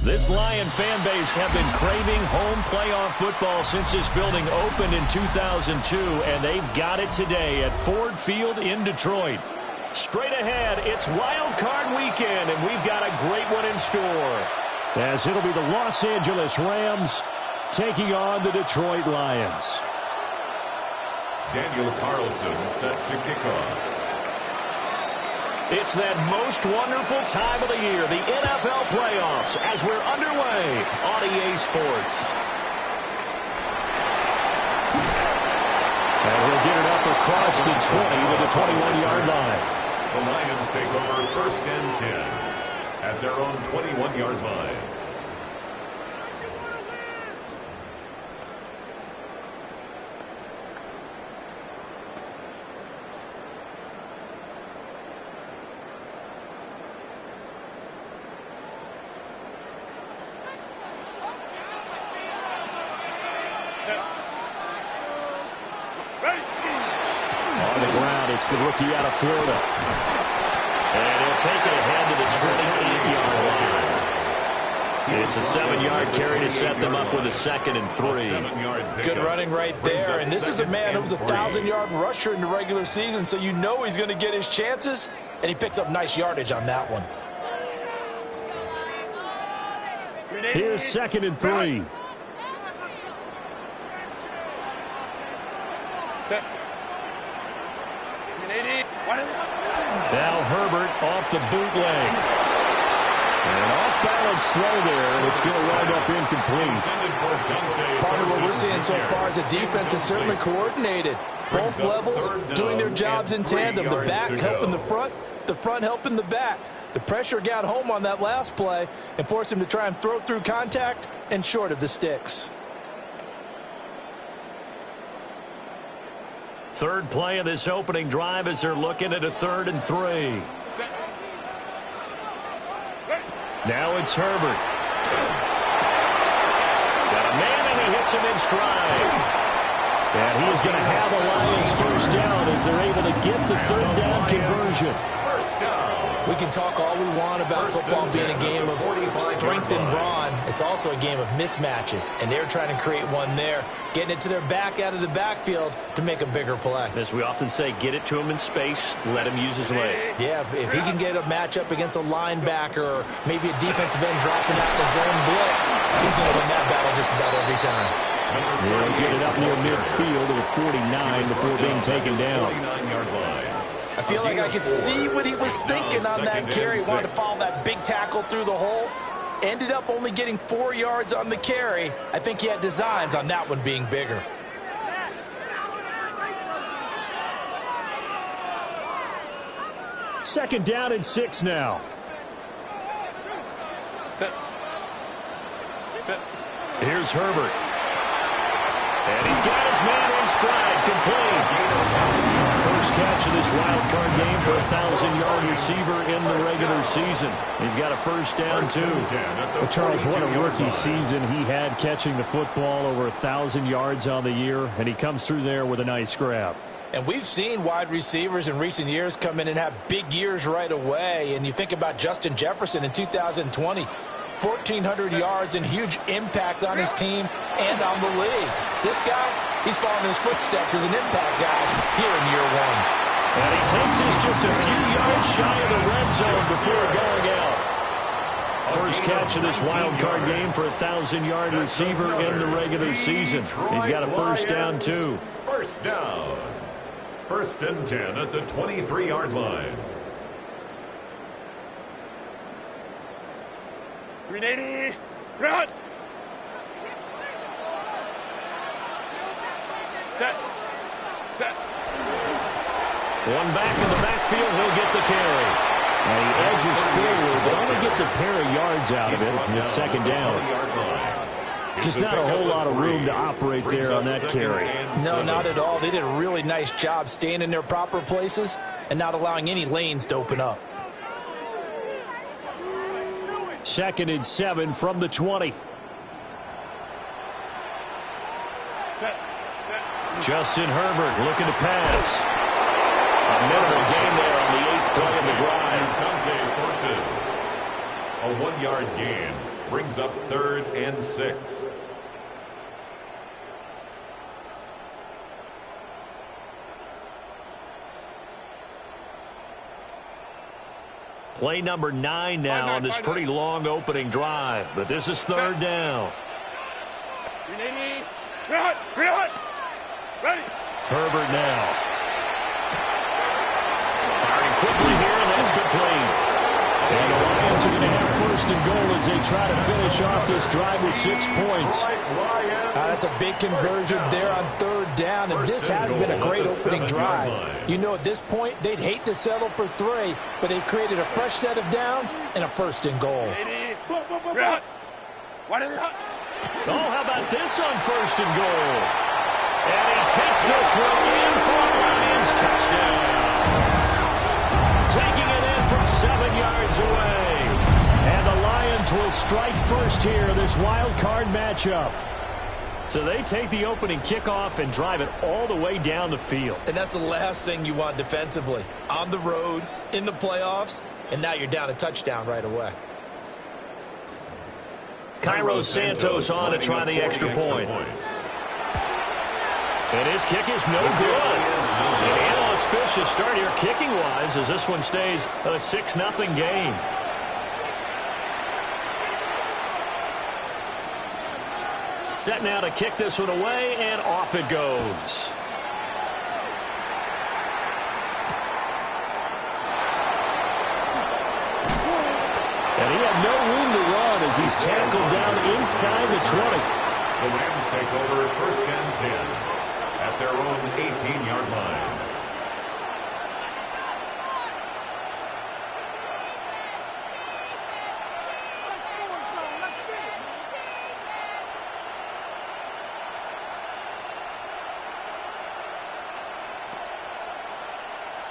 This Lion fan base have been craving home playoff football since this building opened in 2002, and they've got it today at Ford Field in Detroit. Straight ahead, it's Wild Card Weekend, and we've got a great one in store. As it'll be the Los Angeles Rams taking on the Detroit Lions. Daniel Carlson set to kick off. It's that most wonderful time of the year, the NFL playoffs, as we're underway on EA Sports. And we'll get it up across the 20 to the 21-yard line. The Lions take over 1st and 10 at their own 21-yard line. It's the rookie out of Florida. And he'll take it ahead to the 28-yard line. It's a 7-yard carry to set them up with a 2nd and 3. Good running right there. And this is a man who was a 1,000-yard rusher in the regular season, so you know he's going to get his chances, and he picks up nice yardage on that one. Here's 2nd and 3. Now Herbert off the bootleg. And off-balance throw there, and it's going to wind up incomplete. Part of what we're seeing so far is the defense is certainly coordinated. Both levels doing their jobs in tandem. The back helping the front helping the back. The pressure got home on that last play and forced him to try and throw through contact and short of the sticks. Third play of this opening drive as they're looking at a 3rd and 3. Now it's Herbert. Got a man, and he hits him in stride. And he is going to have the Lions first down as they're able to get the 3rd down conversion. We can talk all we want about football being a game of strength and brawn. It's also a game of mismatches, and they're trying to create one there, getting it to their back out of the backfield to make a bigger play. As we often say, get it to him in space, let him use his leg. Yeah, if he can get a matchup against a linebacker or maybe a defensive end dropping out in a zone blitz, he's going to win that battle just about every time. He'll get it up near midfield to the 49 before being taken down. 49-yard line. I feel like I could see what he was thinking on that carry. He wanted to follow that big tackle through the hole. Ended up only getting 4 yards on the carry. I think he had designs on that one being bigger. Second down and 6 now. Here's Herbert. And he's got his man in stride, complete. First catch of this wild card game for a 1,000-yard receiver in the regular season. He's got a first down, too. Well, Charles, what a rookie season he had catching the football, over 1,000 yards on the year, and he comes through there with a nice grab. And we've seen wide receivers in recent years come in and have big years right away. And you think about Justin Jefferson in 2020. 1,400 yards and huge impact on his team and on the league. This guy, he's following his footsteps as an impact guy here in year 1. And he takes us just a few yards shy of the red zone before going out. First catch of this wild card game for a 1,000-yard receiver in the regular season. He's got a first down, too. First down. 1st and 10 at the 23-yard line. 380, run! Set. One back in the backfield, he'll get the carry. And he edges forward, but only gets a pair of yards out of it, and it's 2nd down. Just not a whole lot of room to operate there on that carry. No, not at all. They did a really nice job staying in their proper places and not allowing any lanes to open up. 2nd and 7 from the 20. Justin Herbert looking to pass. A minimal gain there on the 8th play of the drive. A 1-yard gain. brings up 3rd and 6. Play number 9 now on this pretty long opening drive. But this is 3rd down. Ready. Herbert now. Firing quickly here, and that's complete. And the Lions are going to have 1st and goal as they try to finish off this drive with 6 points. That's a big conversion there on 3rd down, and this has been a great opening drive. You know, at this point, they'd hate to settle for 3, but they've created a fresh set of downs and a 1st and goal. Oh, how about this on 1st and goal? And he takes this one in for a Lions touchdown. Taking it in from 7 yards away. And the Lions will strike first here in this wild card matchup. So they take the opening kickoff and drive it all the way down the field. And that's the last thing you want defensively. On the road, in the playoffs, and now you're down a touchdown right away. Cairo Santos on to try the extra point. And his kick is no good. An inauspicious start here kicking-wise as this one stays a 6-0 game. Set now to kick this one away, and off it goes. And he had no room to run as he's tackled down inside the 20. The Rams take over 1st and 10 at their own 18-yard line.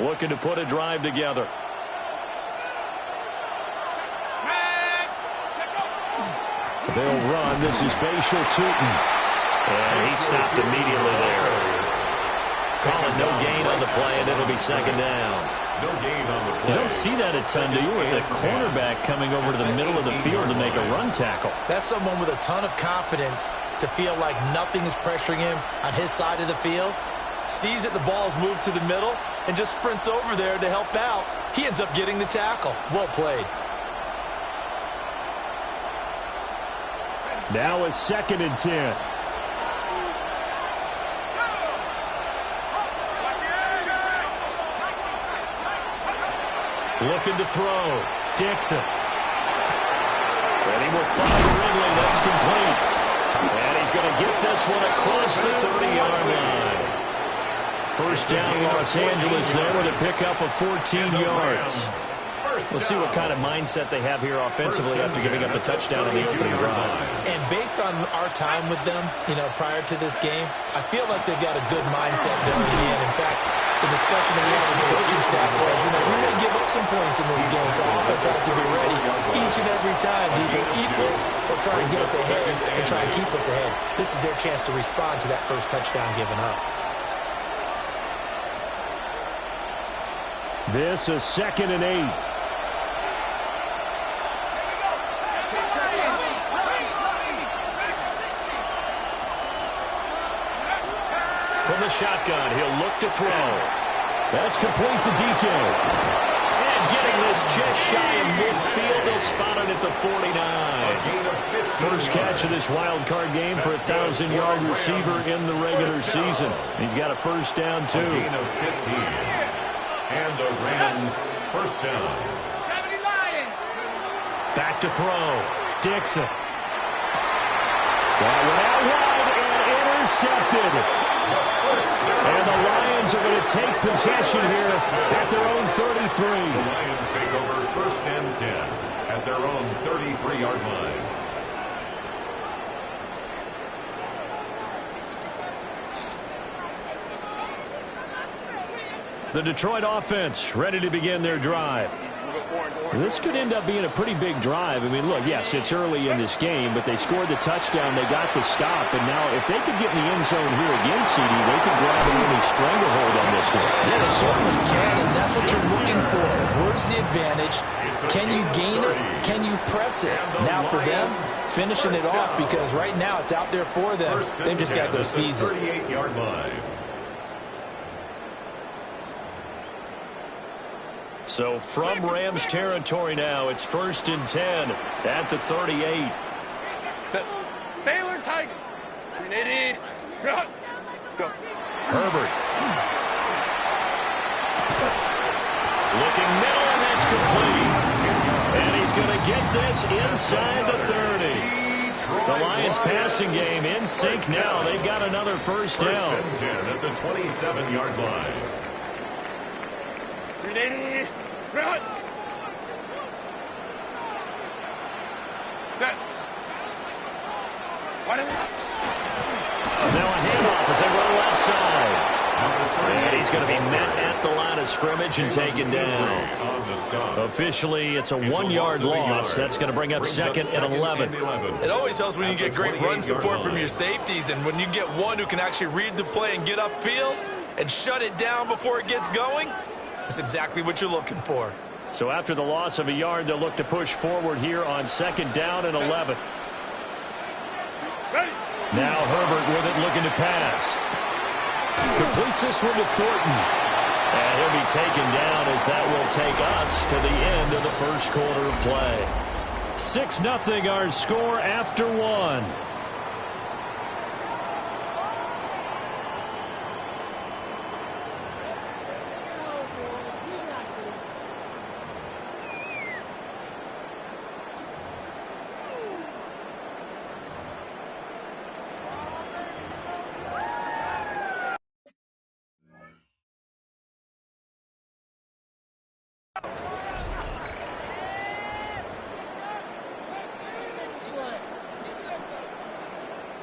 Looking to put a drive together. They'll run. This is Bashal Tootin. And he stopped immediately there. Calling no gain on the play, and it'll be 2nd down. No gain on the play. You don't see that a ton, do you? With a cornerback coming over to the middle of the field to make a run tackle. That's someone with a ton of confidence to feel like nothing is pressuring him on his side of the field. Sees that the ball's moved to the middle and just sprints over there to help out. He ends up getting the tackle. Well played. Now it's 2nd and 10. Looking to throw. Dixon. Ready with 5 Ridley. That's complete. And he's going to get this one across the 30-yard line. 1st down Los Angeles there with a pickup of 14 yards. We'll see what kind of mindset they have here offensively after giving up the touchdown in the opening drive. And based on our time with them, you know, prior to this game, I feel like they've got a good mindset going in. In fact, the discussion that we had with the coaching staff was, you know, we may give up some points in this game, so offense has to be ready each and every time to either equal or try and get us ahead and try and keep us ahead. This is their chance to respond to that first touchdown given up. This is 2nd and 8. From the shotgun, he'll look to throw. That's complete to DK. And getting this just shy of midfield, they'll spot it at the 49. First catch of this wild card game for a 1,000-yard receiver in the regular season. He's got a 1st down, too. A gain of 15. And the Rams 1st down. Back to throw. Dixon. That went out wide and intercepted. And the Lions are going to take possession here at their own 33. The Lions take over 1st and 10 at their own 33-yard line. The Detroit offense ready to begin their drive. This could end up being a pretty big drive. I mean, look, yes, it's early in this game, but they scored the touchdown. They got the stop. And now if they could get in the end zone here again, CD, they could grab an early stranglehold on this one. Yeah, they certainly can, and that's what you're looking for. Where's the advantage? Can you gain it? Can you press it? Now for them, finishing it off, because right now it's out there for them. They've just got to go seize it. 38-yard line. So from Rams territory now, it's 1st and 10 at the 38. Set. Baylor Tiger. 380. Run. Go. Herbert. Looking middle, and that's complete. And he's going to get this inside the 30. The Lions passing game in sync now. They've got another first down. 1st and 10 at the 27-yard line. 380. Run. Set. Now a handoff as they run left side. And he's going to be met at the line of scrimmage and taken down. Officially, it's a 1-yard loss. That's going to bring up 2nd and 11. It always helps when you get great run support from your safeties, and when you get one who can actually read the play and get upfield and shut it down before it gets going. That's exactly what you're looking for. So after the loss of a yard, they'll look to push forward here on 2nd down and 11. Ready. Now Herbert with it, looking to pass. Completes this one to Thornton. And he'll be taken down as that will take us to the end of the first quarter of play. 6-0 our score after one.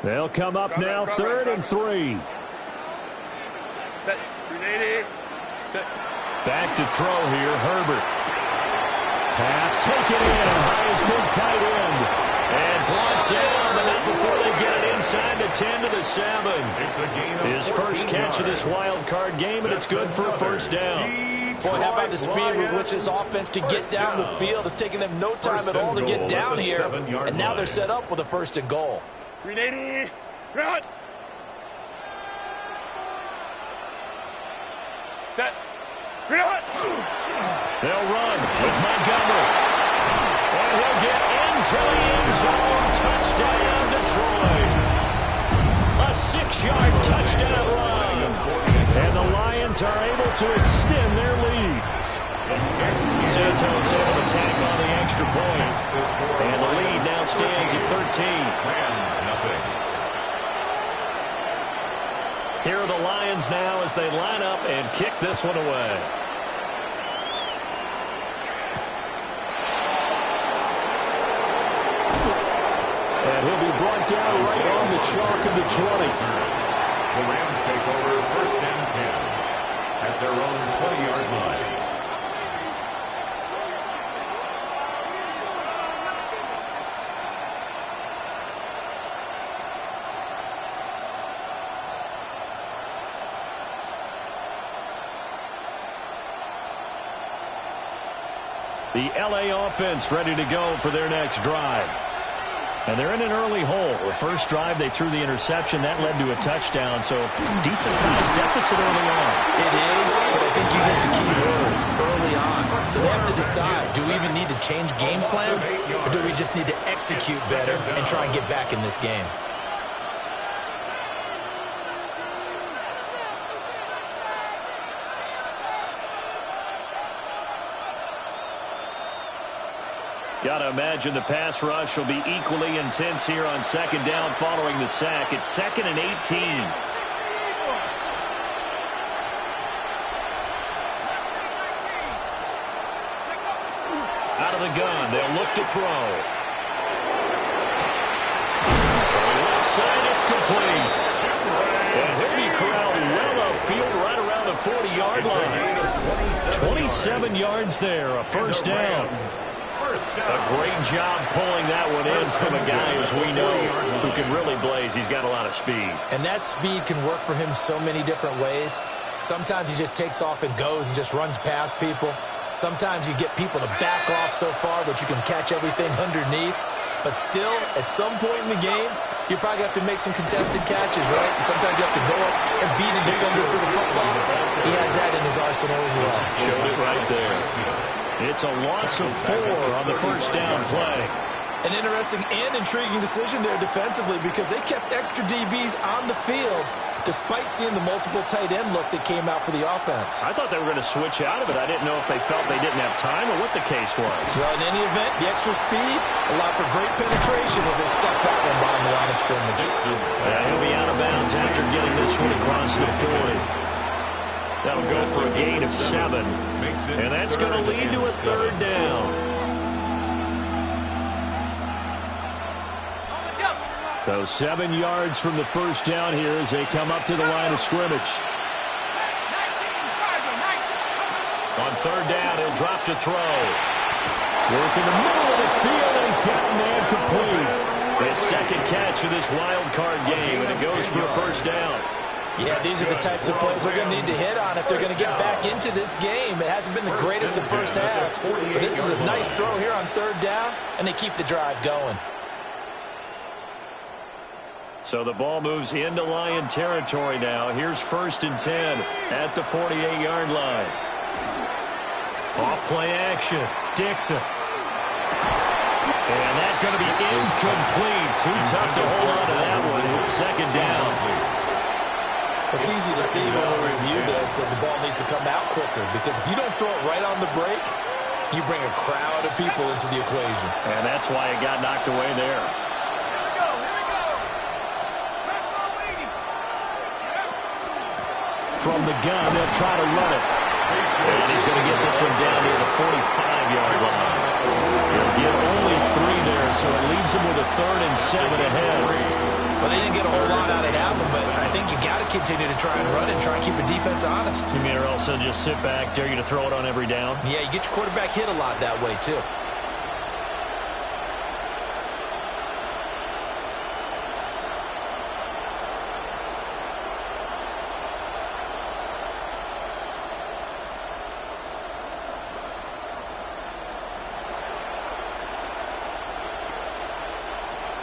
They'll come up now, 3rd and 3. Set. 380. Set. Back to throw here, Herbert. Pass taken in, high as mid-tight end. And blocked down, but not before they get it inside the 10 to the 7. It's a gain of His first 14 catch of yards. this wild card game, and it's good for a first down. Boy, how about the speed with which this offense could get down the field? It's taken them no time at all to get down here. And now they're set up with a 1st and goal. 380. Run. Set. Run. They'll run with Montgomery. And he'll get into the end zone. Touchdown, Detroit. A 6-yard touchdown run. And the Lions are able to extend their lead. Santos able to tack on the extra point. And the lead now stands at 13. Rams nothing. Here are the Lions now as they line up and kick this one away. And he'll be brought down right on the chalk of the 20. The Rams take over 1st and 10 at their own 20-yard line. The LA offense ready to go for their next drive. And they're in an early hole. The first drive, they threw the interception. That led to a touchdown, so decent-sized deficit early on. It is, but I think you hit the key words early on. So they have to decide, do we even need to change game plan, or do we just need to execute better and try and get back in this game? Got to imagine the pass rush will be equally intense here on 2nd down following the sack. It's 2nd and 18. Out of the gun, they'll look to throw. From the left side, it's complete. And he'll be corralled well upfield right around the 40-yard line. 27 yards there, a first down. A great job pulling that one in from a guy, as we know, who can really blaze. He's got a lot of speed. And that speed can work for him so many different ways. Sometimes he just takes off and goes and just runs past people. Sometimes you get people to back off so far that you can catch everything underneath. But still, at some point in the game, you probably have to make some contested catches, right? Sometimes you have to go up and beat a defender for the football. He has that in his arsenal as well. Showed it right there. It's a loss of 4 on the first down play. An interesting and intriguing decision there defensively because they kept extra DBs on the field despite seeing the multiple tight end look that came out for the offense. I thought they were going to switch out of it. I didn't know if they felt they didn't have time or what the case was. Well, in any event, the extra speed allowed for great penetration as they stuck that one behind the line of scrimmage. He'll be out of bounds after getting this one across the 40. That'll go for a gain of 7. And that's going to lead to a third down. So 7 yards from the first down here as they come up to the line of scrimmage. On third down, he'll drop to throw. Work in the middle of the field, and he's got a man complete. His second catch of this wild card game, and it goes for a first down. Yeah, these are the types of plays they're going to need to hit on if they're going to get back into this game. It hasn't been the greatest of first half, but this is a nice throw here on third down, and they keep the drive going. So the ball moves into Lion territory now. Here's 1st and 10 at the 48-yard line. Off play action. Dixon. And that's going to be incomplete. Too tough to hold on to that one. It's second down. It's easy to see when we review this that the ball needs to come out quicker because if you don't throw it right on the break, you bring a crowd of people into the equation. And that's why it got knocked away there. From the gun, they'll try to run it. And he's going to get this one down near the 45-yard line. He'll get only 3 there, so it leaves him with a 3rd and 7 ahead. Well, they didn't get a whole lot out of that one, but I think you got to continue to try and run and try and keep the defense honest. You mean or else they'll just sit back, dare you to throw it on every down? Yeah, you get your quarterback hit a lot that way, too.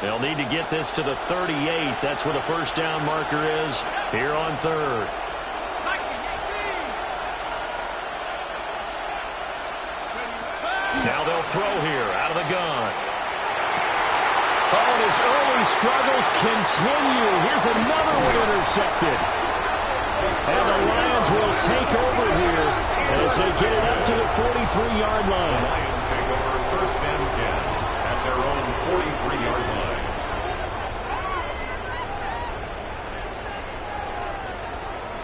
They'll need to get this to the 38. That's where the first down marker is here on third. Now they'll throw here out of the gun. Oh, and his early struggles continue. Here's another one intercepted. And the Lions will take over here as they get it up to the 43-yard line. The Lions take over 1st and 10 at their own 43-yard line.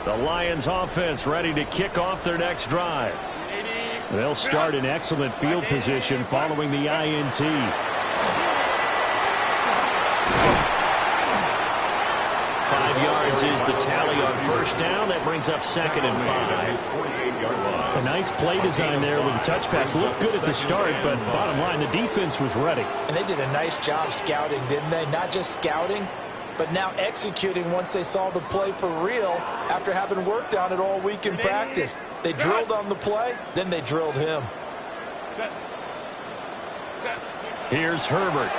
The Lions offense ready to kick off their next drive. They'll start in excellent field position following the INT. 5 yards is the tally on first down. That brings up 2nd and 5. A nice play design there with the touch pass. Looked good at the start, but bottom line, the defense was ready. And they did a nice job scouting, didn't they? Not just scouting, but now executing once they saw the play for real after having worked on it all week in practice. They drilled on the play, then they drilled him. Here's Herbert.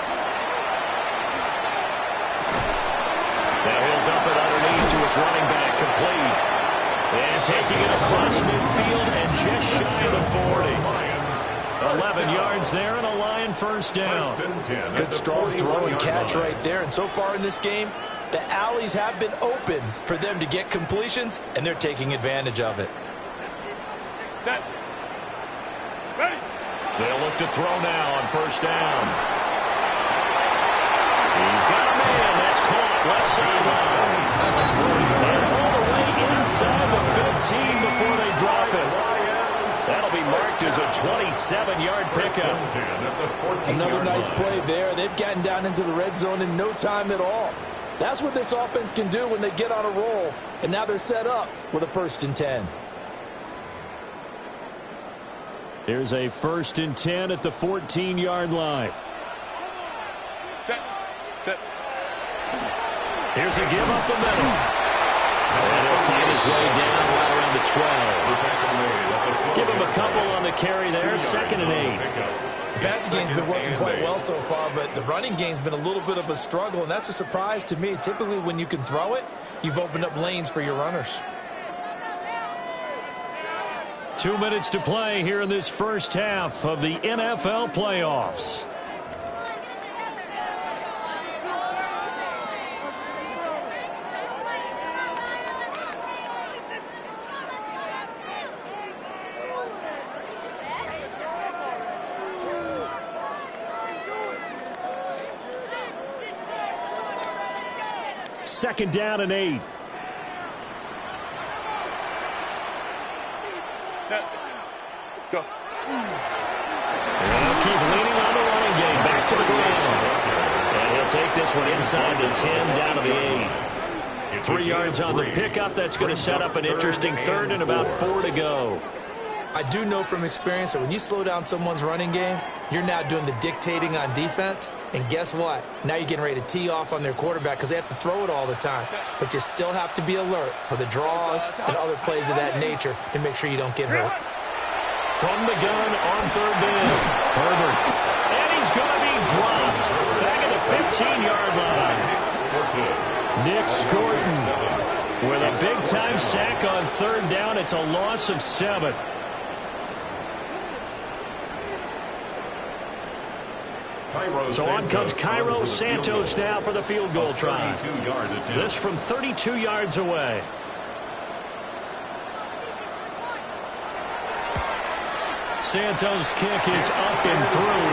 Now he'll dump it underneath to his running back, complete. And taking it across midfield and just shy of the 40. 11 yards there and a Lion first down. Good strong throw and catch right there. And so far in this game, the alleys have been open for them to get completions, and they're taking advantage of it. Set. Ready. They'll look to throw now on first down. He's got a man. That's caught left sideline. And all the way inside the 15 before they drop it. That'll be marked as a 27-yard pickup. Another nice play there. They've gotten down into the red zone in no time at all. That's what this offense can do when they get on a roll. And now they're set up with a 1st and 10. Here's a 1st and 10 at the 14-yard line. Set. Here's a give up the middle. And he'll find his way down right around the 12. Give him a couple on the carry there. 2nd and 8. The passing game's been working quite well so far, but the running game's been a little bit of a struggle, and that's a surprise to me. Typically, when you can throw it, you've opened up lanes for your runners. 2 minutes to play here in this first half of the NFL playoffs. Second down and 8. Set. Go. They'll keep leaning on the running game. Back to the ground. And he'll take this one inside the 10, down to the 8. 3 yards on the pickup. That's going to set up an interesting 3rd and about 4 to go. I do know from experience that when you slow down someone's running game, you're now doing the dictating on defense. And guess what? Now you're getting ready to tee off on their quarterback because they have to throw it all the time. But you still have to be alert for the draws and other plays of that nature and make sure you don't get hurt. From the gun on 3rd down, Herbert. And he's going to be dropped. Back at the 15-yard line. Nick Scorton with a big-time sack on 3rd down. It's a loss of 7. So on comes Cairo Santos now for the field goal try. This from 32 yards away. Santos' kick is up and through,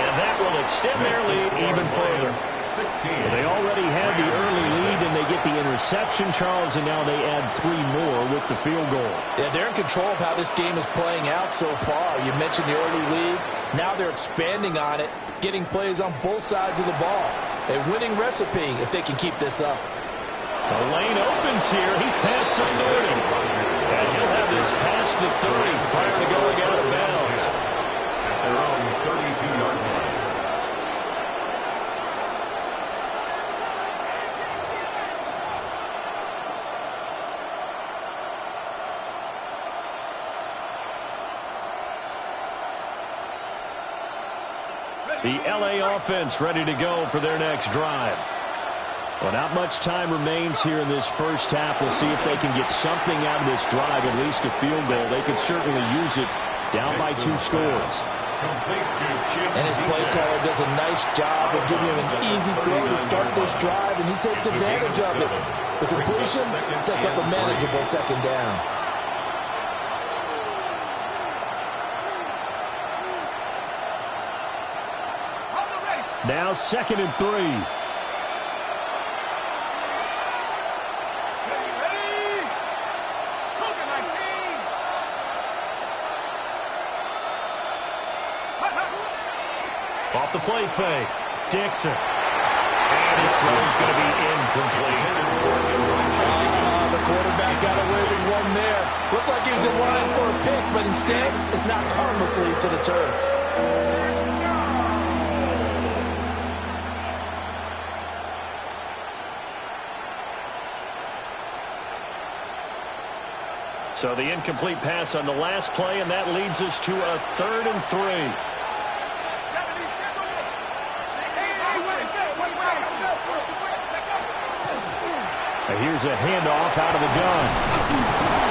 and that will extend their lead even further. Well, they already had the early lead, and they get the interception, Charles, and now they add 3 more with the field goal. Yeah, they're in control of how this game is playing out so far. You mentioned the early lead. Now they're expanding on it, getting plays on both sides of the ball. A winning recipe if they can keep this up. The lane opens here. He's past the 30. And he'll have this past the 30 prior to going out of bounds. At their own 32-yard line. The LA offense ready to go for their next drive. Well, not much time remains here in this first half. We'll see if they can get something out of this drive, at least a field goal. They could certainly use it down by 2 scores. And his play caller does a nice job of giving him an easy throw to start this drive, and he takes advantage of it. The completion sets up a manageable 2nd down. Now 2nd and 3. Off the play fake. Dixon. And his throw is going to be incomplete. The quarterback got away with one there. Looked like he was in line for a pick, but instead it's knocked harmlessly to the turf. So the incomplete pass on the last play, and that leads us to a 3rd and 3. And here's a handoff out of the gun.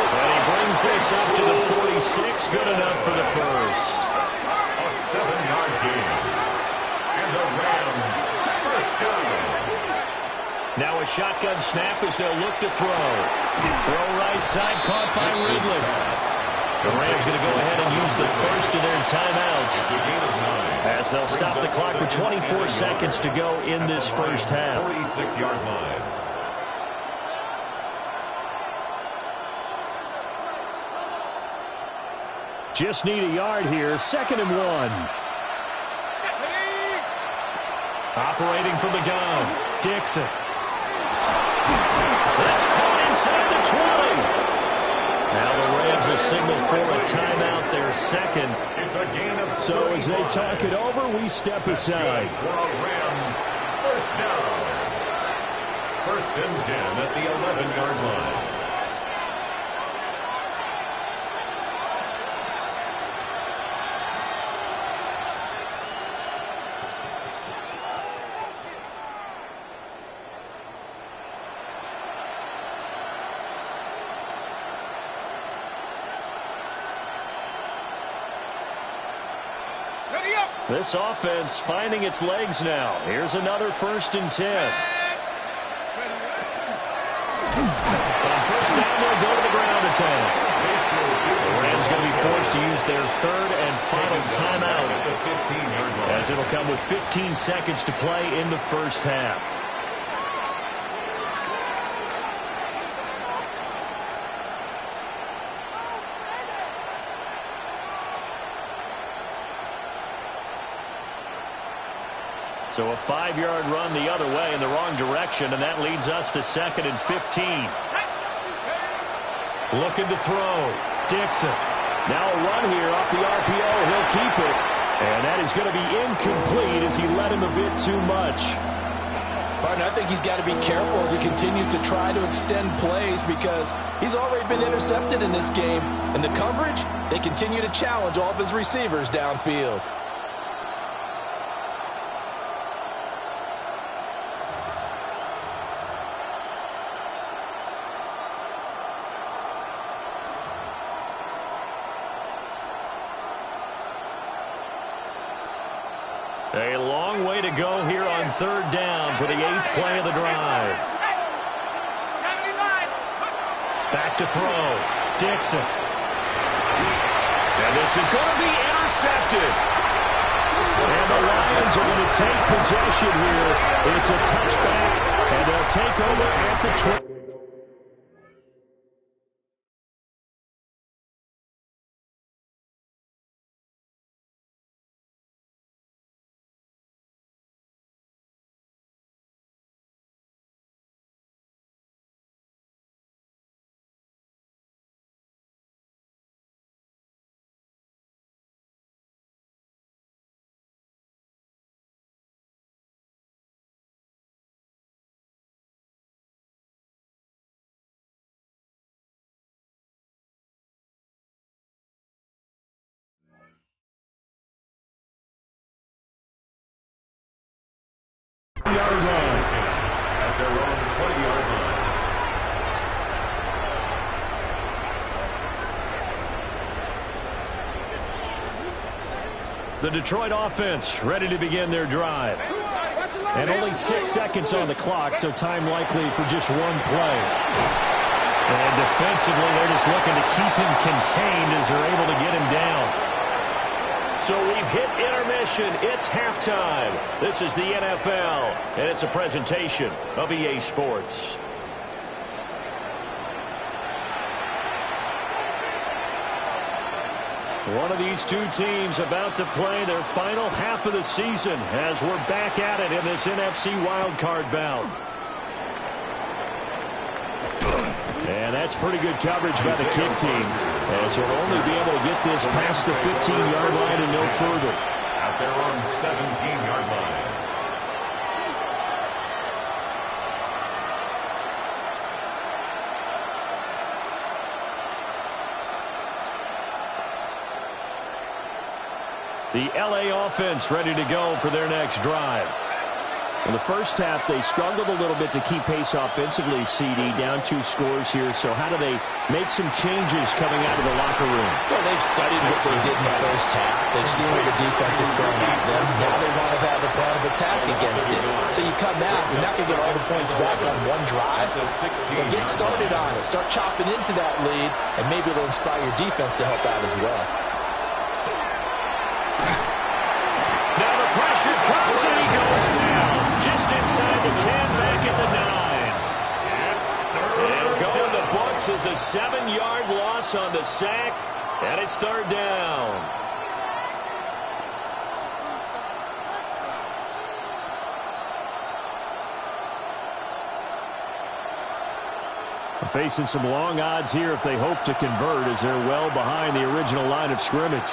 And he brings this up to the 46. Good enough for the first. A 7-yard gain. And the Rams first down. Now a shotgun snap as they'll look to throw. Throw right side, caught by Ridley. The Rams going to go ahead and use the first of their timeouts as they'll stop the clock with 24 seconds to go in this first half. 46-yard line. Just need a yard here. 2nd and 1. Operating from the gun. Dixon. That's caught inside the 20. Now the Rams will signal for a timeout, their second. It's a gain of So as they 35. talk it over, we step aside. For a Rams first down. First and 10 at the 11-yard line. This offense finding its legs now. Here's another first and 10. On first down, they'll go to the ground attack. The Rams going to be forced to use their third and final timeout, as it'll come with 15 seconds to play in the first half. So a 5-yard run the other way in the wrong direction, and that leads us to second and 15. Looking to throw. Dixon. Now a run here off the RPO. He'll keep it. And that is going to be incomplete as he led him a bit too much. Partner, I think he's got to be careful as he continues to try to extend plays because he's already been intercepted in this game. And the coverage, they continue to challenge all of his receivers downfield. A long way to go here on third down for the 8th play of the drive. Back to throw. Dixon. And this is going to be intercepted. And the Lions are going to take possession here. It's a touchback, and they'll take over at the 20. Yard line at their own 20-yard line. The Detroit offense ready to begin their drive. And only 6 seconds on the clock, so time likely for just one play. And defensively, they're just looking to keep him contained as they're able to get him down. So we've hit intermission. It's halftime. This is the NFL, and it's a presentation of EA Sports. One of these two teams about to play their final half of the season as we're back at it in this NFC wildcard bout. And that's pretty good coverage by the kick team, as they'll only be able to get this past the 15-yard line and no further. At their own 17-yard line. The LA offense ready to go for their next drive. In the first half, they struggled a little bit to keep pace offensively, CD, down 2 scores here. So how do they make some changes coming out of the locker room? Well, they've studied what they did in the first half. They've seen what the defense is throwing at them. Now they want to have a plan of attack against it. So you come out, you're not going to get all the points back on one drive. But get started on it. Start chopping into that lead, and maybe it'll inspire your defense to help out as well. Now the pressure comes, and he goes down. Just inside the 10, back at the 9. It'll go in the books as a 7-yard loss on the sack, and it's third down. Facing some long odds here if they hope to convert, as they're well behind the original line of scrimmage.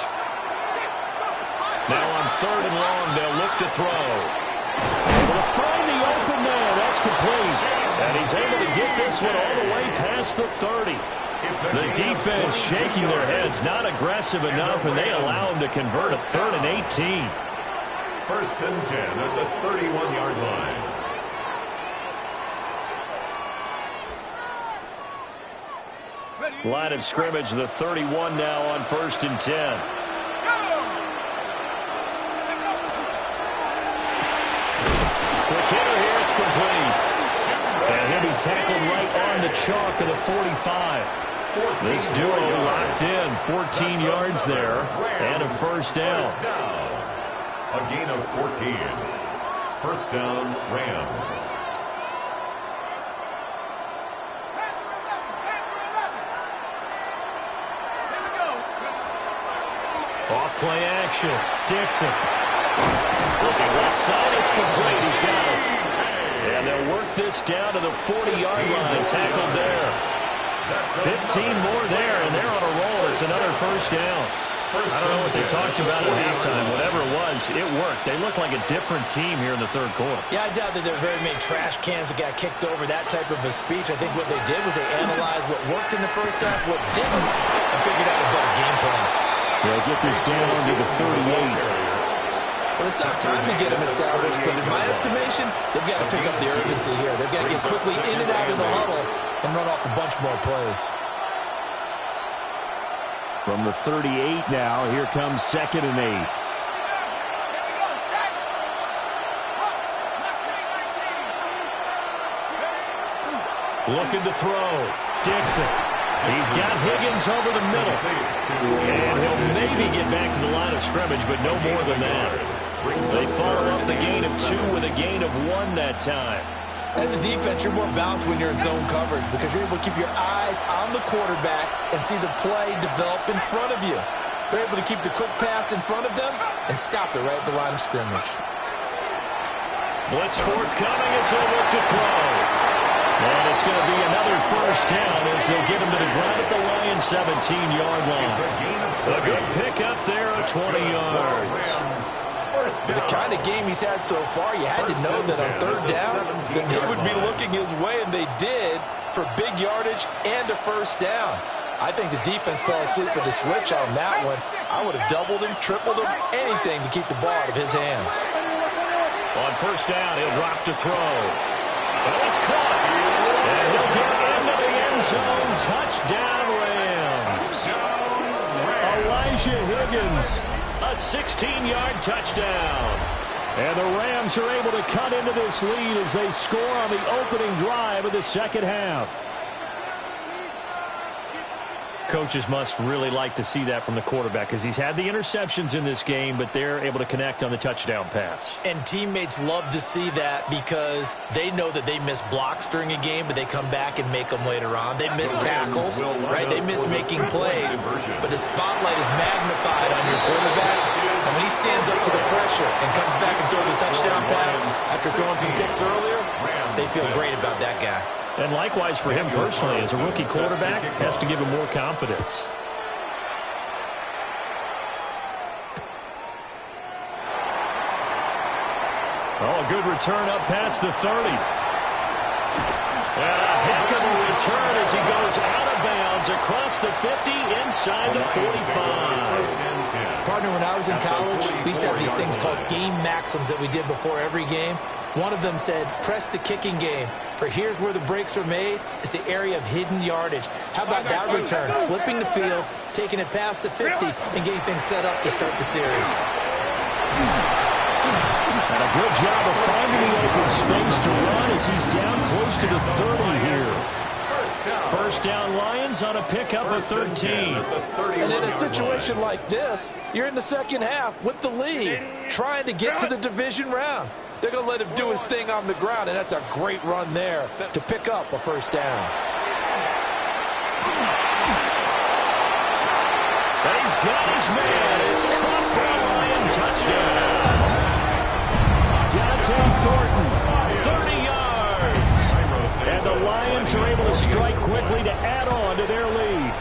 Now on 3rd and long, they'll look to throw. Able to find the open man. That's complete. And he's able to get this one all the way past the 30. The defense shaking their heads, not aggressive enough, and they allow him to convert a 3rd and 18. 1st and 10 at the 31-yard line. Line of scrimmage, the 31 now on 1st and 10. Quick hitter here, it's complete. And he'll be tackled right on the chalk of the 45. This duo locked in, 14 yards there, and a 1st down. A gain of 14. 1st down, Rams. Off play action. Dixon. Looking left side. It's complete. He's got it. And they'll work this down to the 40-yard line. Tackled there. 15 more there, and they're on a roll. It's another 1st down. I don't know what they talked about at halftime. Whatever it was, it worked. They look like a different team here in the 3rd quarter. Yeah, I doubt that there were very many trash cans that got kicked over, that type of a speech. I think what they did was they analyzed what worked in the 1st half, what didn't, and figured out a better game plan. They'll get this down to the 38. Well, it's not time to get them established, but in my estimation, they've got to pick up the urgency here. They've got to get quickly in and out of the huddle and run off a bunch more plays. From the 38 now, here comes 2nd and 8. Looking to throw. Dixon. He's got Higgins over the middle. And he'll maybe get back to the line of scrimmage, but no more than that. They follow up the gain of 2 with a gain of 1 that time. As a defense, you're more balanced when you're in zone coverage because you're able to keep your eyes on the quarterback and see the play develop in front of you. They're able to keep the quick pass in front of them and stop it right at the line of scrimmage. Blitz forthcoming as he'll look to throw. And it's going to be another 1st down as they'll get him to the ground at the Lions' 17-yard line. A good pickup there of 20 yards. With the kind of game he's had so far, you had to know that on 3rd down, that they would be looking his way, and they did, for big yardage and a 1st down. I think the defense fell asleep with the switch on that one. I would have doubled him, tripled him, anything to keep the ball out of his hands. On 1st down, he'll drop to throw. Well, it's caught. And he'll get into the end zone. Touchdown, Rams. Elijah Higgins, a 16-yard touchdown. And the Rams are able to cut into this lead as they score on the opening drive of the 2nd half. Coaches must really like to see that from the quarterback because he's had the interceptions in this game, but they're able to connect on the touchdown pass. And teammates love to see that because they know that they miss blocks during a game, but they come back and make them later on. They miss tackles, right? They miss making plays, but the spotlight is magnified on your quarterback. And when he stands up to the pressure and comes back and throws a touchdown pass after throwing some picks earlier, they feel great about that guy. And likewise for him personally, as a rookie quarterback, has to give him more confidence. Oh, a good return up past the 30. And a heck of a return as he goes out of bounds across the 50 inside the 45. Partner, when I was in college, we used to have these things called game maxims that we did before every game. One of them said, press the kicking game. For here's where the breaks are made. It's the area of hidden yardage. How about that return? Flipping the field, taking it past the 50, and getting things set up to start the series. And a good job of finding the open space to run as he's down close to the 30 here. 1st down Lions on a pickup of 13. And in a situation like this, you're in the 2nd half with the lead, trying to get to the division round. They're going to let him do his thing on the ground, and that's a great run there to pick up a 1st down. And he's got his man. It's caught for a Lion touchdown. Dante Thornton, 30 yards. And the Lions are able to strike quickly to add on to their lead.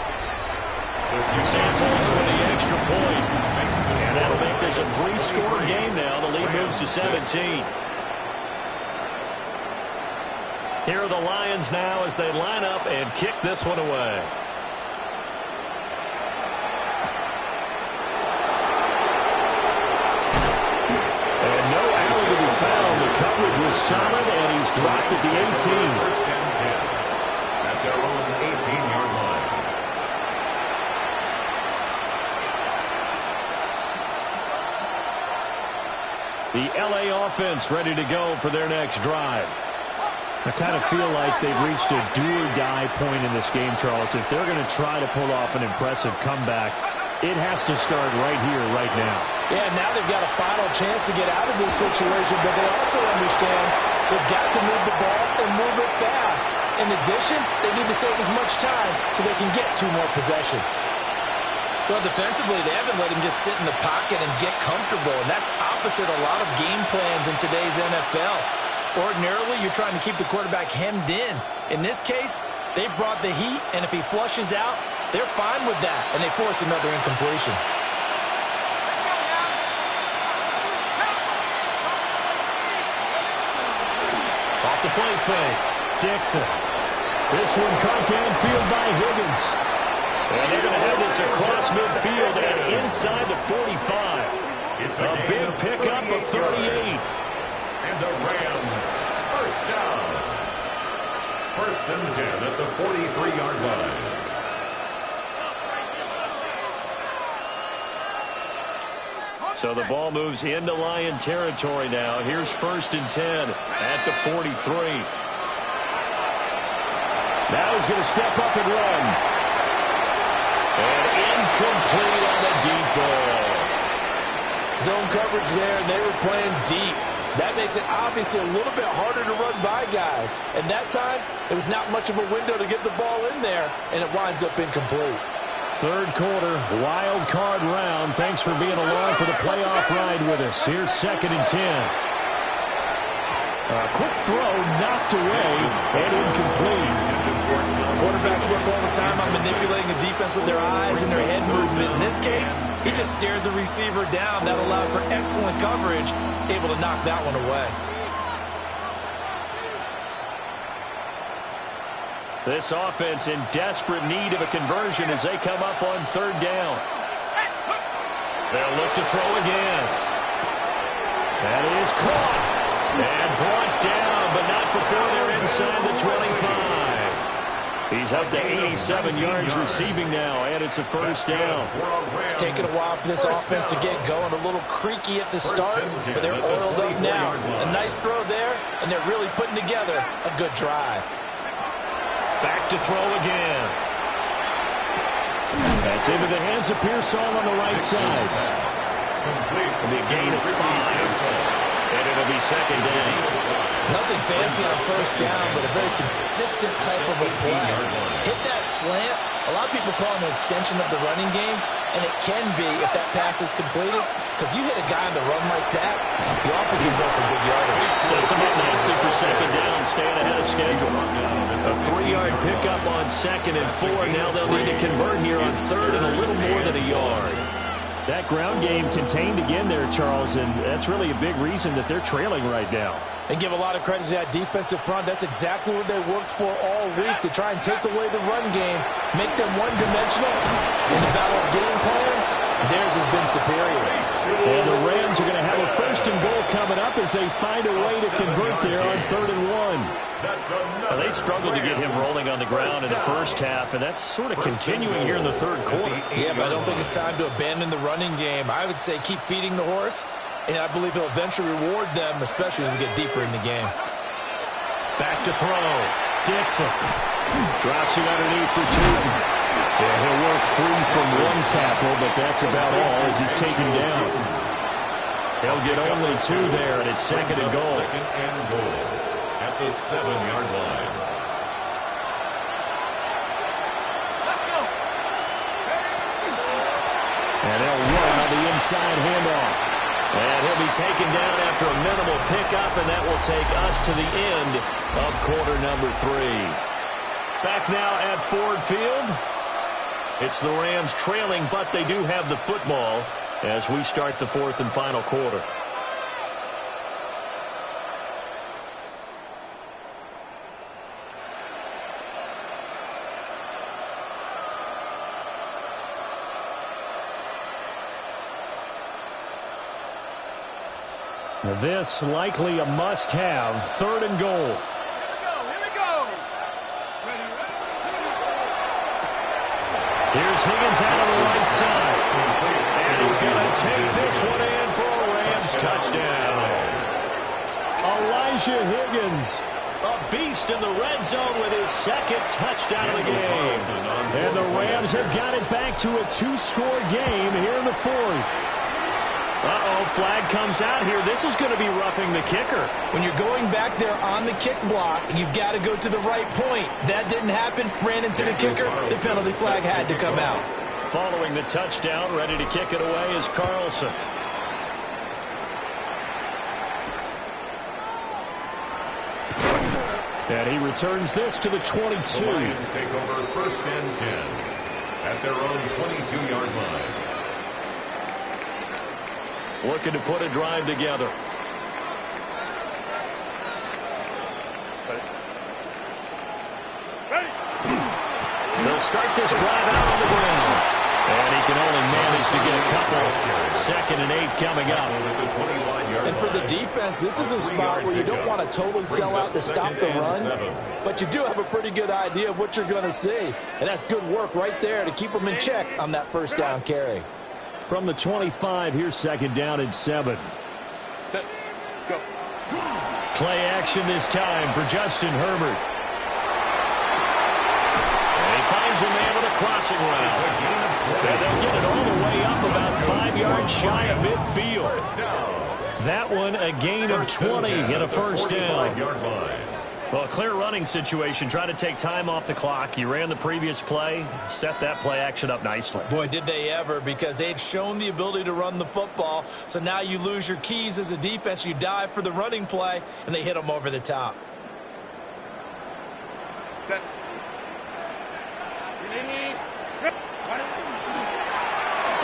Santos with the extra point. And that'll make this a 3-score game now. The lead moves to 17. Here are the Lions now as they line up and kick this one away. And no error to be found. The coverage was solid, and he's dropped at the 18. First and 10 at their own 18-yard line. The LA offense ready to go for their next drive. I kind of feel like they've reached a do-or-die point in this game, Charles. If they're going to try to pull off an impressive comeback, it has to start right here, right now. Yeah, now they've got a final chance to get out of this situation, but they also understand they've got to move the ball and move it fast. In addition, they need to save as much time so they can get 2 more possessions. Well, defensively, they haven't let him just sit in the pocket and get comfortable, and that's opposite a lot of game plans in today's NFL. Ordinarily, you're trying to keep the quarterback hemmed in. In this case, they brought the heat, and if he flushes out, they're fine with that, and they force another incompletion. Off the play fake, Dixon. This one caught downfield by Higgins. And they're going to have this across midfield and inside the 45. It's a big pickup of 38. And the Rams, first down. First and 10 at the 43-yard line. So the ball moves into Lion territory now. Here's first and 10 at the 43. Now he's going to step up and run. And incomplete on the deep ball. Zone coverage there, and they were playing deep. That makes it obviously a little bit harder to run by guys. And that time, it was not much of a window to get the ball in there, and it winds up incomplete. Third quarter, wild card round. Thanks for being along for the playoff ride with us. Here's second and 10. A quick throw knocked away and incomplete. Quarterbacks work all the time on manipulating the defense with their eyes and their head movement. In this case, he just stared the receiver down. That allowed for excellent coverage, able to knock that one away. This offense in desperate need of a conversion as they come up on third down. They'll look to throw again. That is caught and brought down, but not before they're inside the 25. He's up to 87 yards receiving now, and it's a first down. It's taken a while for this offense to get going. A little creaky at the start, but they're oiled up now. A nice throw there, and they're really putting together a good drive. Back to throw again. That's into the hands of Pearsall on the right side. And the gain of 5. And it'll be second down. Nothing fancy on first down, but a very consistent type of a play. Hit that slant. A lot of people call it an extension of the running game, and it can be if that pass is completed, because you hit a guy on the run like that, you often can go for big yardage. Sets him up nicely for second down, staying ahead of schedule. A 3-yard pickup on second and 4. Now they'll need to convert here on third and a little more than a yard. That ground game contained again there, Charles, and that's really a big reason that they're trailing right now. And give a lot of credit to that defensive front. That's exactly what they worked for all week, to try and take away the run game, make them one-dimensional. In the battle of game plans, theirs has been superior. And the Rams are going to have a first and goal coming up as they find a way to convert there on third and 1. They struggled to get him rolling on the ground in the first half, and that's sort of continuing here in the third quarter. Yeah, but I don't think it's time to abandon the running game. I would say keep feeding the horse, and I believe he'll eventually reward them, especially as we get deeper in the game. Back to throw. Dixon drops him underneath for 2. Yeah, he'll work free from one tackle, but that's about all as he's taken down. They'll get only 2 there, and it's second and goal. Second and goal at the 7-yard line. And they'll run on the inside handoff. And he'll be taken down after a minimal pickup, and that will take us to the end of quarter number 3. Back now at Ford Field. It's the Rams trailing, but they do have the football as we start the 4th and final quarter. This likely a must-have, 3rd and goal. Here we go. Here's Higgins out on the right side. And he's going to take this one in for a Rams touchdown. Elijah Higgins, a beast in the red zone with his 2nd touchdown of the game. And the Rams have got it back to a 2-score game here in the 4th. Uh-oh, flag comes out here. This is going to be roughing the kicker. When you're going back there on the kick block, you've got to go to the right point. That didn't happen. Ran into the kicker. The penalty flag had to come out. Following the touchdown, ready to kick it away is Carlson. And he returns this to the 22. The Lions take over 1st and 10 at their own 22-yard line. Looking to put a drive together. They'll start this drive out on the ground. And he can only manage to get a couple. 2nd and 8 coming up. And for the defense, this is a spot where you don't want to totally sell out to stop the run, but you do have a pretty good idea of what you're going to see. And that's good work right there to keep them in check on that 1st down carry. From the 25, here's 2nd down and 7. Set. Go. Play action this time for Justin Herbert. And he finds a man with a crossing route. And they'll get it all the way up about 5 yards shy of midfield. That one a gain of 20 and a 1st down. Well, a clear running situation. Try to take time off the clock. You ran the previous play, set that play action up nicely. Boy, did they ever, because they'd shown the ability to run the football. So now you lose your keys as a defense. You dive for the running play, and they hit them over the top. Set.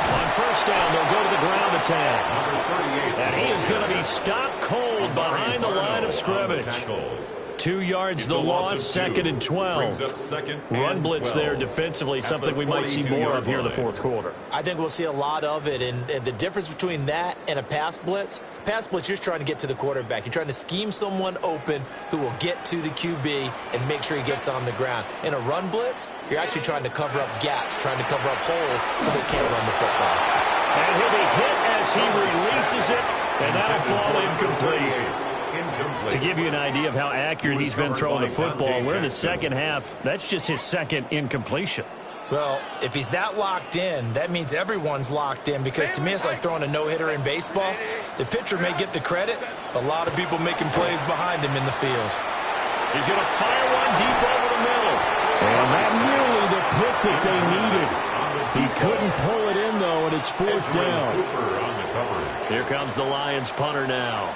On 1st down, they'll go to the ground attack. And he is going to be stopped cold behind the line of scrimmage. 2 yards the loss, 2nd and 12. Run blitz there defensively, something we might see more of here in the 4th quarter. I think we'll see a lot of it, and the difference between that and a pass blitz, you're just trying to get to the quarterback. You're trying to scheme someone open who will get to the QB and make sure he gets on the ground. In a run blitz, you're actually trying to cover up gaps, trying to cover up holes so they can't run the football. And he'll be hit as he releases it, and that'll fall incomplete. To give you an idea of how accurate he's been throwing the football, we're in the 2nd half. That's just his 2nd incompletion. Well, if he's that locked in, that means everyone's locked in, because to me it's like throwing a no-hitter in baseball. The pitcher may get the credit, but a lot of people making plays behind him in the field. He's going to fire one deep over the middle. And that nearly the pick that they needed. He couldn't pull it in, though, and it's 4th down. Here comes the Lions punter now.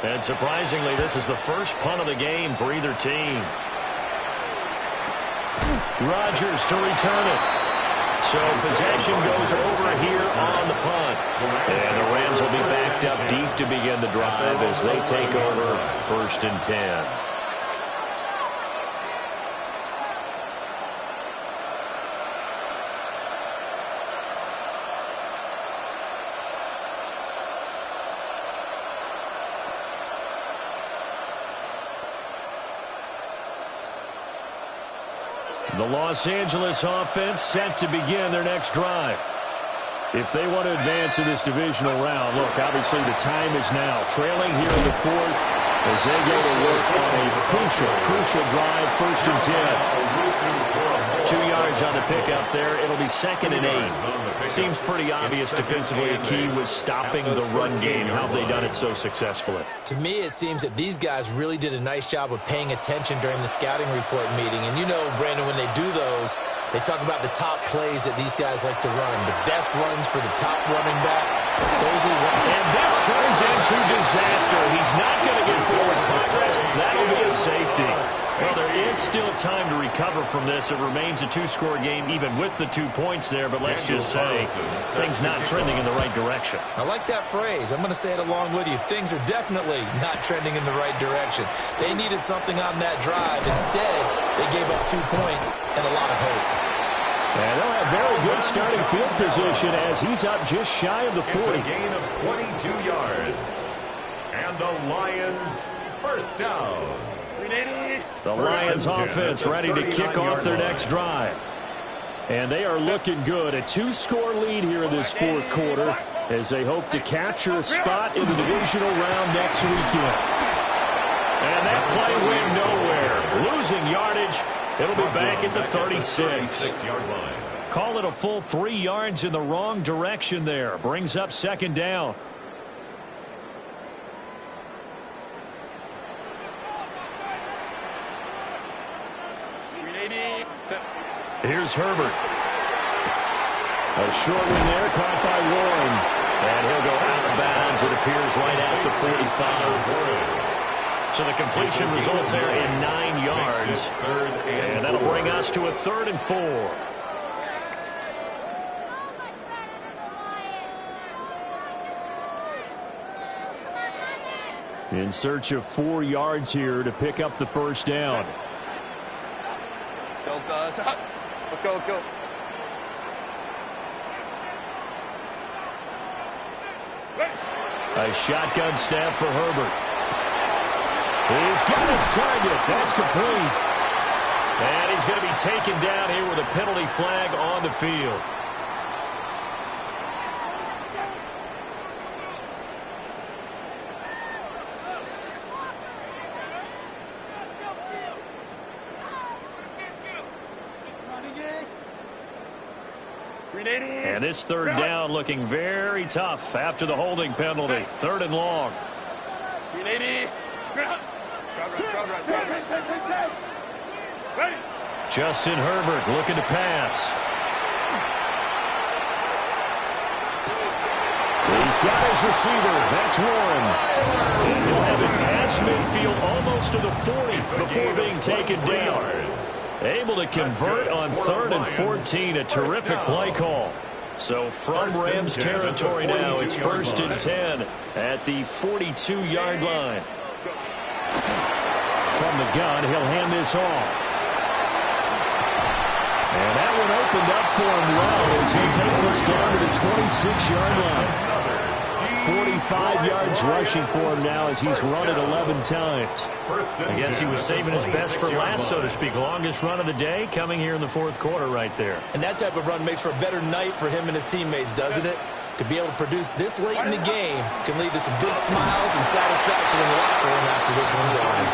And surprisingly, this is the first punt of the game for either team. Rodgers to return it. So possession goes over here on the punt. And the Rams will be backed up deep to begin the drive as they take over 1st and 10. The Los Angeles offense set to begin their next drive. If they want to advance in this divisional round, look, obviously the time is now. Trailing here in the 4th as they go to work on a crucial drive, 1st and 10. 2 yards on the pickup there. It'll be 2nd and 8. Seems pretty obvious defensively a key was stopping the run game. How have they done it so successfully? To me, it seems that these guys really did a nice job of paying attention during the scouting report meeting. And you know, Brandon, when they do those, They talk about the top plays that these guys like to run. The best runs for the top running back. Those are the ones. And this turns into disaster. He's not going to get forward progress. That'll be a safety. Well, there is still time to recover from this. It remains a two-score game even with the 2 points there, but let's just say things not trending in the right direction. I like that phrase. I'm going to say it along with you. Things are definitely not trending in the right direction. They needed something on that drive. Instead, they gave up 2 points and a lot of hope. And they'll have very good starting field position as he's up just shy of the 40. It's a gain of 22 yards. And the Lions first down. The Lions offense ready to kick off their next drive. And they are looking good. A 2-score lead here in this fourth quarter as they hope to capture a spot in the divisional round next weekend. And that play went nowhere. Losing yardage. It'll be back at the 36-yard line. Call it a full 3 yards in the wrong direction there. Brings up second down. Here's Herbert. A short one there caught by Warren. And he'll go out of bounds. It appears right at the 45. So the completion results there in 9 yards. And that'll bring us to a 3rd and 4. In search of 4 yards here to pick up the first down. Let's go, let's go. A shotgun snap for Herbert. He's got his target. That's complete. And he's going to be taken down here with a penalty flag on the field. And this 3rd down looking very tough after the holding penalty. 3rd and long. Justin Herbert looking to pass. He's got his receiver. That's Warren. And he'll have it past midfield almost to the 40 before being taken down. Able to convert on 3rd and 14. A terrific play call. So from Rams territory now, it's 1st and 10 at the 42-yard line. From the gun, he'll hand this off. And that one opened up for him well as he'll take this down to the 26-yard line. 45 yards rushing for him now as he's run it 11 times. I guess he was saving his best for last, so to speak. Longest run of the day coming here in the fourth quarter right there. And that type of run makes for a better night for him and his teammates, doesn't it? To be able to produce this late in the game can lead to some big smiles and satisfaction in the locker room after this one's over.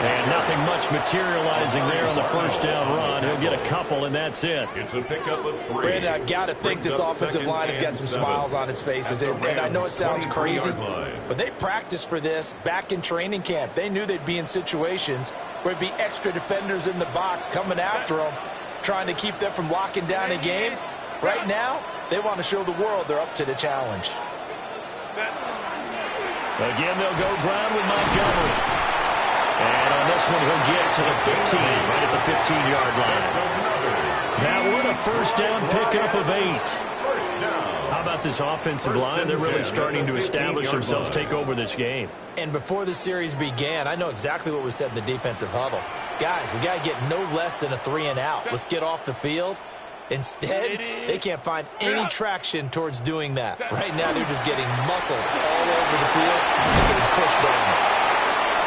And nothing much materializing there on the first down run. He'll get a couple, and that's it. It's a pickup of 3. Brandon, I've got to think this offensive line has got some smiles on its faces. And I know it sounds crazy, but they practiced for this back in training camp. They knew they'd be in situations where there'd be extra defenders in the box coming after them, trying to keep them from locking down a game. Right now, they want to show the world they're up to the challenge. Again, they'll go ground with Montgomery. And on this one, he'll get to the 15, right at the 15-yard line. That one, a first down pickup of 8. How about this offensive line? They're really starting to establish themselves, take over this game. And before the series began, I know exactly what was said in the defensive huddle. Guys, we got to get no less than a 3 and out. Let's get off the field. Instead, they can't find any traction towards doing that. Right now, they're just getting muscled all over the field and getting pushed down.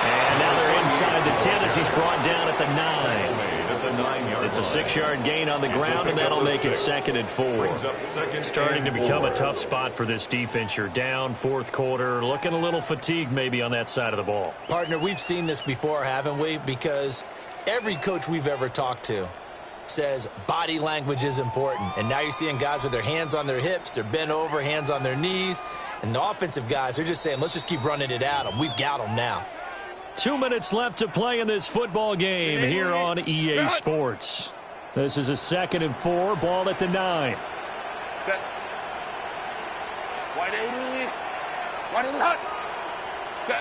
And now they're inside the 10 as he's brought down at the 9. It's a 6-yard gain on the ground, and that'll make it 2nd and 4. Starting to become a tough spot for this defense. You're down fourth quarter, looking a little fatigued maybe on that side of the ball. Partner, we've seen this before, haven't we? Because every coach we've ever talked to says body language is important. And now you're seeing guys with their hands on their hips, they're bent over, hands on their knees. And the offensive guys, they're just saying, let's just keep running it at them. We've got them now. 2 minutes left to play in this football game here on EA Sports. This is a 2nd and 4. Ball at the 9. Set. Wide 80. Wide 80 hot. Set.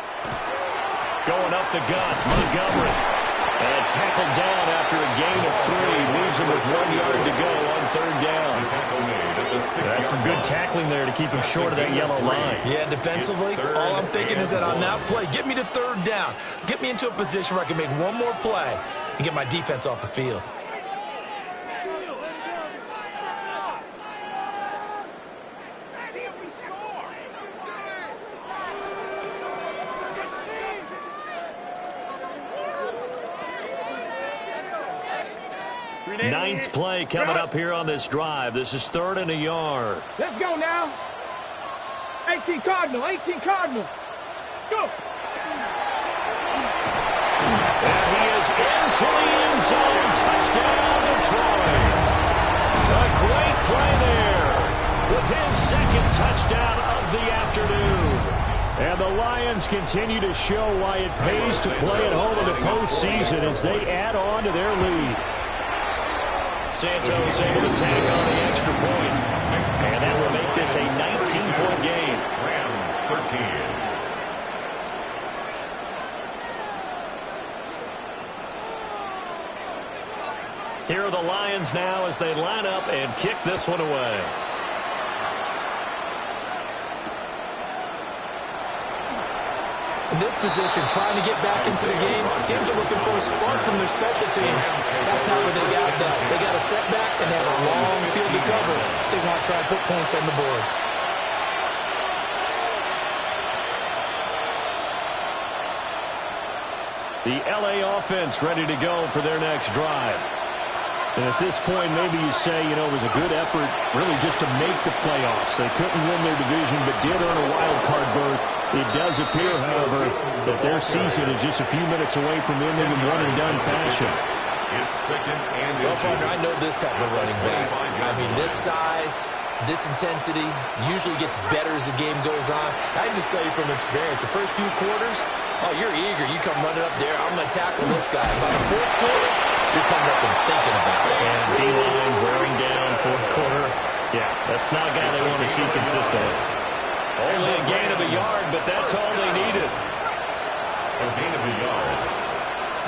Going up the gut, Montgomery. And tackled down after a gain of 3. Leaves him with 1 yard to go on 3rd down. That's some good tackling there to keep him short of that yellow line. Yeah, defensively, all I'm thinking is that on that play, get me to 3rd down. Get me into a position where I can make one more play and get my defense off the field. Ninth play coming up here on this drive. This is 3rd and a yard. Let's go now. 18 Cardinal, 18 Cardinal. Go. And he is into the end zone. Touchdown, Detroit. A great play there with his 2nd touchdown of the afternoon. And the Lions continue to show why it pays to play at home in the postseason as they add on to their lead. Santos able to tag on the extra point. And that will make this a 19-point game. Rams 13. Here are the Lions now as they line up and kick this one away. In this position, trying to get back into the game, teams are looking for a spark from their special teams. That's not what they got, though. They got a setback, and they have a long field to cover if they want to try and put points on the board. The L.A. offense ready to go for their next drive. And at this point, maybe you say, it was a good effort really just to make the playoffs. They couldn't win their division, but did earn a wild card berth. It does appear, however, that their season is just a few minutes away from ending in one-and-done fashion. It's 2nd and Well, partner, I know this type of running back. I mean, this size, this intensity usually gets better as the game goes on. I can just tell you from experience, the first few quarters, you're eager. You come running up there, I'm going to tackle this guy. By the 4th quarter, you're coming up and thinking about it. And D-line wearing down 4th quarter. Yeah, that's not a guy they want to see consistently. Only a gain of a yard, but that's all they needed. A gain of a yard.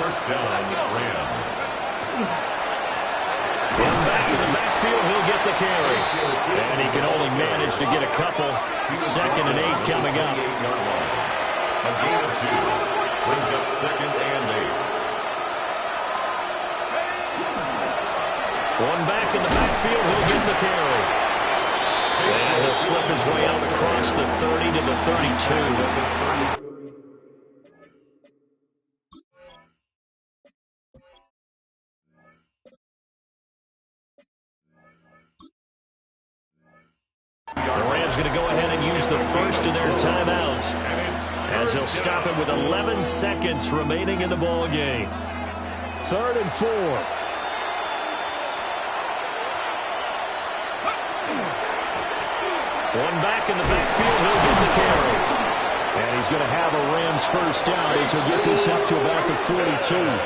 1st down, Rams. And back in the backfield, he'll get the carry. And he can only manage to get a couple. 2nd and 8 coming up. A gain of 2. Brings up 2nd and 8. One back in the backfield, he'll get the carry. And he'll slip his way out across the 30 to the 32. The Rams going to go ahead and use the first of their timeouts as they'll stop it with 11 seconds remaining in the ball game. 3rd and 4. One back in the backfield, he'll get the carry. And he's going to have a Rams 1st down as he'll get this up to about the 42.